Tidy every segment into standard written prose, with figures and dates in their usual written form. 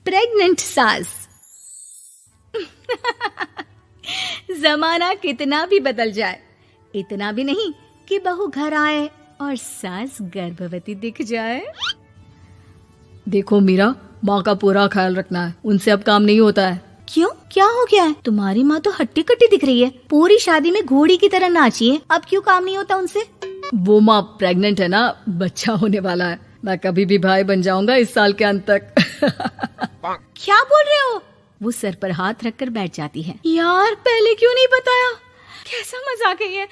Pregnant सास। जमाना कितना भी बदल जाए, इतना भी नहीं कि बहू घर आए और सास गर्भवती दिख जाए। देखो मीरा, माँ का पूरा ख्याल रखना है, उनसे अब काम नहीं होता है। क्यों, क्या हो गया है? तुम्हारी माँ तो हट्टी कट्टी दिख रही है, पूरी शादी में घोड़ी की तरह नाची है, अब क्यों काम नहीं होता उनसे? वो माँ प्रेग्नेंट है ना, बच्चा होने वाला है। मैं कभी भी भाई बन जाऊंगा इस साल के अंत तक। क्या बोल रहे हो? वो सर पर हाथ रखकर बैठ जाती है। यार पहले क्यों नहीं बताया? कैसा मजाक है ये?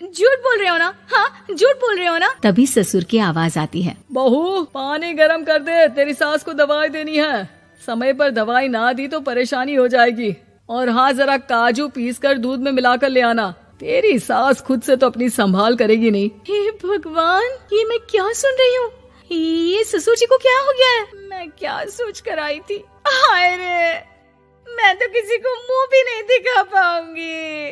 झूठ बोल रहे हो ना? हाँ, झूठ बोल रहे हो ना? तभी ससुर की आवाज आती है। बहू, पानी गरम कर दे, तेरी सास को दवाई देनी है। समय पर दवाई ना दी तो परेशानी हो जाएगी। और हाँ, जरा काजू पीस कर दूध में मिलाकर ले आना। तेरी सास खुद से तो अपनी संभाल करेगी नहीं। हे भगवान, ये मैं क्या सुन रही हूँ? ये ससुर जी को क्या हो गया है? मैं क्या सोच कर आई थी? हाय रे, मैं तो किसी को मुंह भी नहीं दिखा पाऊंगी।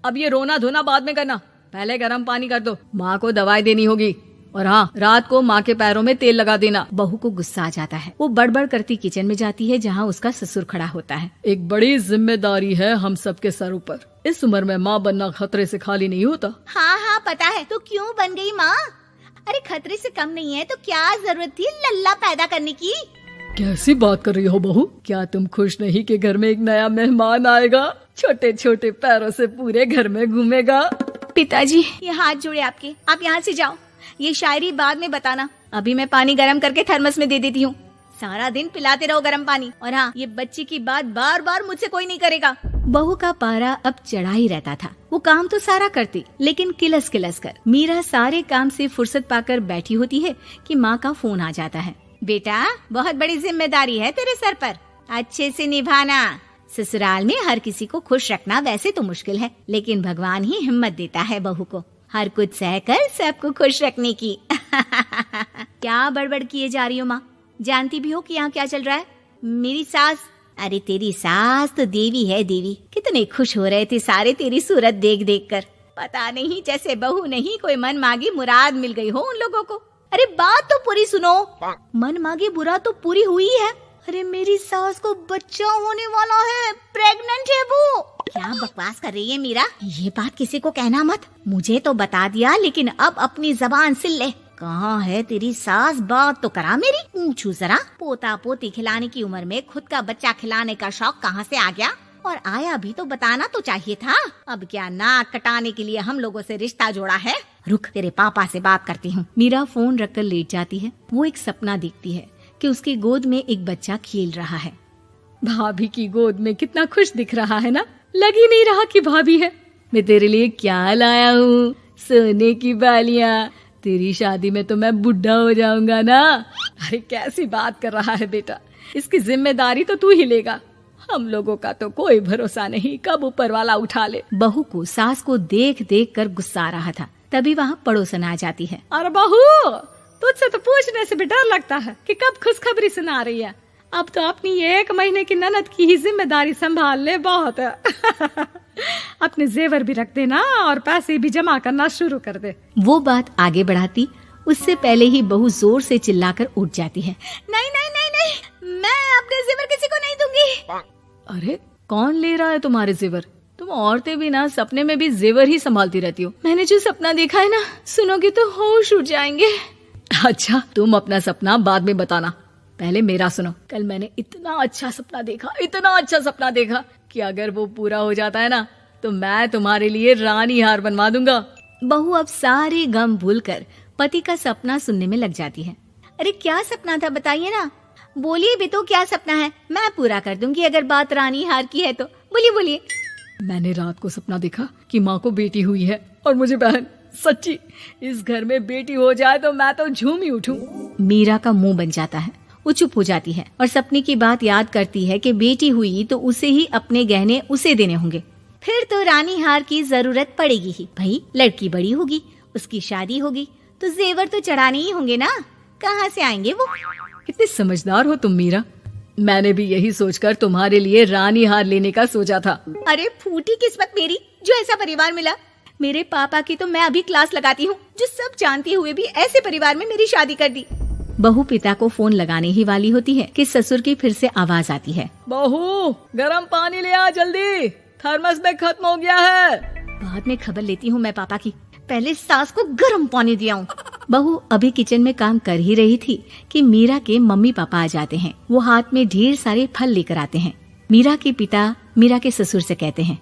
अब ये रोना धोना बाद में करना, पहले गर्म पानी कर दो, माँ को दवाई देनी होगी। और हाँ, रात को माँ के पैरों में तेल लगा देना। बहू को गुस्सा आ जाता है, वो बड़बड़ करती किचन में जाती है जहाँ उसका ससुर खड़ा होता है। एक बड़ी जिम्मेदारी है हम सबके सर ऊपर। इस उम्र में माँ बनना खतरे से खाली नहीं होता। हाँ हाँ पता है, तो क्यों बन गई माँ? अरे खतरे से कम नहीं है तो क्या जरूरत थी लल्ला पैदा करने की? कैसी बात कर रही हो बहू? क्या तुम खुश नहीं कि घर में एक नया मेहमान आएगा, छोटे छोटे पैरों से पूरे घर में घूमेगा? पिताजी, ये हाथ जोड़े आपके, आप यहाँ से जाओ। ये शायरी बाद में बताना, अभी मैं पानी गरम करके थर्मस में दे देती हूँ। सारा दिन पिलाते रहो गरम पानी। और हाँ, ये बच्ची की बात बार बार मुझसे कोई नहीं करेगा। बहू का पारा अब चढ़ा ही रहता था। वो काम तो सारा करती, लेकिन किलस किलस कर। मीरा सारे काम से फुर्सत पाकर बैठी होती है कि माँ का फोन आ जाता है। बेटा, बहुत बड़ी जिम्मेदारी है तेरे सर पर, अच्छे से निभाना। ससुराल में हर किसी को खुश रखना वैसे तो मुश्किल है, लेकिन भगवान ही हिम्मत देता है बहू को हर कुछ सहकर सबको खुश रखने की। क्या बड़बड़ किए जा रही हो माँ? जानती भी हो कि यहाँ क्या चल रहा है? मेरी सास, अरे तेरी सास तो देवी है देवी। कितने खुश हो रहे थे सारे तेरी सूरत देख देख कर। पता नहीं जैसे बहू नहीं कोई मन मांगी मुराद मिल गई हो उन लोगों को। अरे बात तो पूरी सुनो। मन मांगी बुरा तो पूरी हुई है। अरे मेरी सास को बच्चा होने वाला है, प्रेग्नेंट है वो। क्या बकवास कर रही है मीरा? ये बात किसी को कहना मत। मुझे तो बता दिया, लेकिन अब अपनी जबान सिल ले। कहाँ है तेरी सास? बात तो करा मेरी। पूछू जरा, पोता पोती खिलाने की उम्र में खुद का बच्चा खिलाने का शौक कहाँ से आ गया? और आया भी तो बताना तो चाहिए था। अब क्या नाक कटाने के लिए हम लोगों से रिश्ता जोड़ा है? रुक, तेरे पापा से बात करती हूँ। मीरा फोन रखकर लेट जाती है। वो एक सपना देखती है कि उसकी गोद में एक बच्चा खेल रहा है। भाभी की गोद में कितना खुश दिख रहा है ना, लग ही नहीं रहा कि भाभी है। मैं तेरे लिए क्या लाया हूँ, सोने की बालियाँ। तेरी शादी में तो मैं बुढ़ा हो जाऊंगा ना। अरे कैसी बात कर रहा है बेटा, इसकी जिम्मेदारी तो तू ही लेगा। हम लोगों का तो कोई भरोसा नहीं, कब ऊपर वाला उठा ले। बहू को सास को देख देख कर गुस्सा आ रहा था। तभी वहाँ पड़ोसन आ जाती है। अरे बहू, तुझसे तो पूछने से भी डर लगता है कि कब खुशखबरी सुना रही है। अब तो अपनी 1 महीने की ननद की ही जिम्मेदारी संभाल ले, बहुत है। अपने जेवर भी रख देना और पैसे भी जमा करना शुरू कर दे। वो बात आगे बढ़ाती उससे पहले ही बहू जोर से चिल्लाकर उठ जाती है। नहीं नहीं नहीं नहीं, मैं अपने जेवर किसी को नहीं दूंगी। अरे कौन ले रहा है तुम्हारे जेवर? तुम औरतें भी ना सपने में भी जेवर ही संभालती रहती हो। मैंने जो सपना देखा है ना, सुनोगे तो होश उड़ जाएंगे। अच्छा, तुम अपना सपना बाद में बताना, पहले मेरा सुनो। कल मैंने इतना अच्छा सपना देखा कि अगर वो पूरा हो जाता है ना तो मैं तुम्हारे लिए रानी हार बनवा दूंगा। बहू अब सारे गम भूलकर पति का सपना सुनने में लग जाती है। अरे क्या सपना था बताइए ना, बोलिए भी तो, क्या सपना है? मैं पूरा कर दूंगी अगर बात रानी हार की है तो। बोलिए बोलिए। मैंने रात को सपना देखा कि माँ को बेटी हुई है और मुझे बहन। सच्ची, इस घर में बेटी हो जाए तो मैं तो झूम ही उठूं। मीरा का मुंह बन जाता है। वो चुप हो जाती है और सपने की बात याद करती है कि बेटी हुई तो उसे ही अपने गहने उसे देने होंगे। फिर तो रानी हार की जरूरत पड़ेगी ही। भाई लड़की बड़ी होगी, उसकी शादी होगी तो जेवर तो चढ़ाने ही होंगे ना, कहाँ से आएंगे वो? कितनी समझदार हो तुम मीरा। मैंने भी यही सोचकर तुम्हारे लिए रानी हार लेने का सोचा था। अरे फूटी किस्मत मेरी जो ऐसा परिवार मिला। मेरे पापा की तो मैं अभी क्लास लगाती हूँ, जो सब जानते हुए भी ऐसे परिवार में मेरी शादी कर दी। बहू पिता को फोन लगाने ही वाली होती है कि ससुर की फिर से आवाज आती है। बहू गरम पानी ले आ जल्दी, थर्मस में खत्म हो गया है। बाद में खबर लेती हूँ मैं पापा की, पहले सास को गर्म पानी दिया हूँ। बहू अभी किचन में काम कर ही रही थी कि मीरा के मम्मी पापा आ जाते हैं। वो हाथ में ढेर सारे फल लेकर आते हैं। मीरा के पिता मीरा के ससुर से कहते हैं,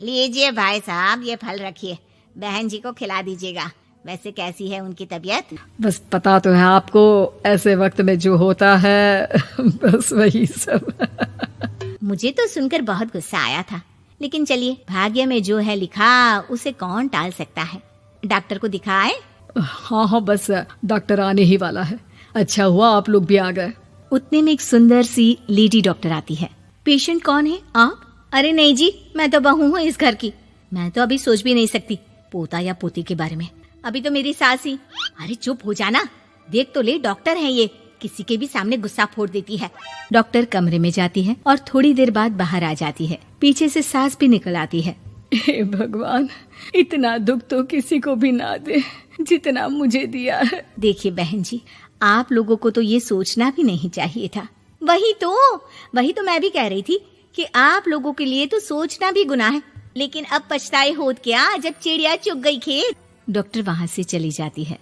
लीजिए भाई साहब, ये फल रखिए, बहन जी को खिला दीजिएगा। वैसे कैसी है उनकी तबीयत? बस पता तो है आपको, ऐसे वक्त में जो होता है बस वही सब। मुझे तो सुनकर बहुत गुस्सा आया था, लेकिन चलिए, भाग्य में जो है लिखा उसे कौन टाल सकता है। डॉक्टर को दिखाए? हाँ, बस डॉक्टर आने ही वाला है। अच्छा हुआ आप लोग भी आ गए। उतने में एक सुंदर सी लेडी डॉक्टर आती है। पेशेंट कौन है आप? अरे नहीं जी, मैं तो बहू हूँ इस घर की। मैं तो अभी सोच भी नहीं सकती पोता या पोती के बारे में। अभी तो मेरी सास ही। अरे चुप हो जाना, देख तो ले, डॉक्टर है ये, किसी के भी सामने गुस्सा फोड़ देती है। डॉक्टर कमरे में जाती है और थोड़ी देर बाद बाहर आ जाती है। पीछे से सास भी निकल आती है। हे भगवान, इतना दुख तो किसी को भी ना दे जितना मुझे दिया है। देखिए बहन जी, आप लोगों को तो ये सोचना भी नहीं चाहिए था। वही तो मैं भी कह रही थी कि आप लोगों के लिए तो सोचना भी गुनाह है, लेकिन अब पछताए होत क्या जब चिड़िया चुग गई खेत। डॉक्टर वहाँ से चली जाती है।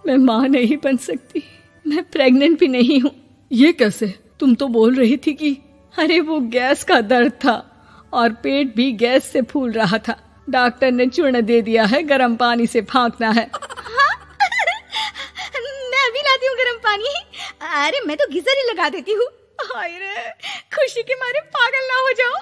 मैं माँ नहीं बन सकती, मैं प्रेग्नेंट भी नहीं हूँ। ये कैसे? तुम तो बोल रही थी कि अरे वो गैस का दर्द था और पेट भी गैस से फूल रहा था। डॉक्टर ने चूर्ण दे दिया है, गर्म पानी से फांकना है। मैं अभी लाती हूँ गर्म पानी। अरे मैं तो गीजर ही लगा देती हूँ। हाय रे, खुशी के मारे पागल ना हो जाओ।